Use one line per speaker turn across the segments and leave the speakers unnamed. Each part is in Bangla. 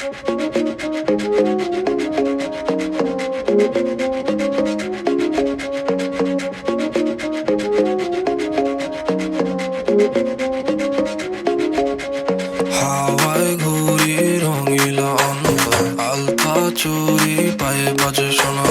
হাওয়ায় ঘুরি রঙিলা অন্তর, আলতা চুরি পায়ে বাজে শোনো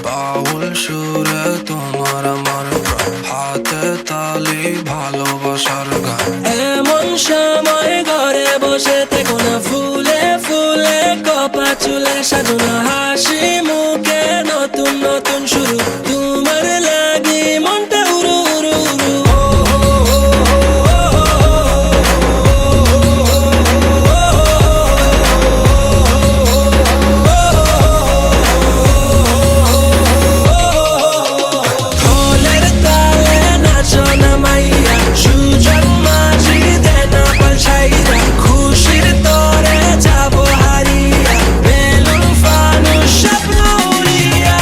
বাউল সুরে তোমার আমার প্রাণ, হাতে তালি ভালোবাসার গান।
এমন সময় ঘরে বসে থেকো না, ফুলে ফুলে কপা চুলে সাজানো, হাসি মুখে নতুন নতুন শুরু, তোমার লাগি মনটা উড়ু উড়ু উড়ু। ঢোলের তালে নাচো না মাইয়া, সুজন মাঝি দেনা পাল্টাইয়া, খুশির তরে যাবো হারিয়া, বেলুন ফানুস স্বপ্ন উড়িয়া।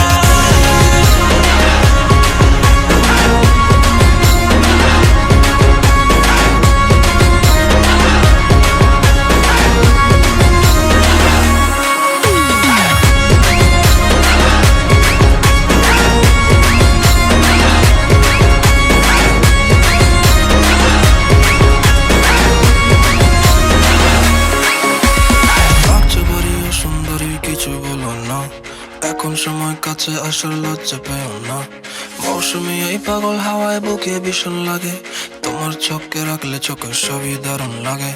সবচেয়ে বড় সুন্দরী কিছু বলো না, এখন সময় কাছে আসার লজ্জা পেও না। মৌসুমি এই পাগল হাওয়ায় বুকে ভীষণ লাগে, তোমার চোখে রাখলে চোখের সবই দারুণ লাগে।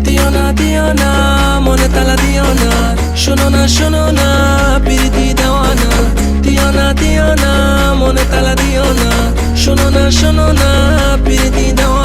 দিও না মনে তালা দিও না, শোনো না প্রীতি দেওয়ানা। দিও না মনে তালা দিও না, শোনো না প্রীতি দেওয়ানা।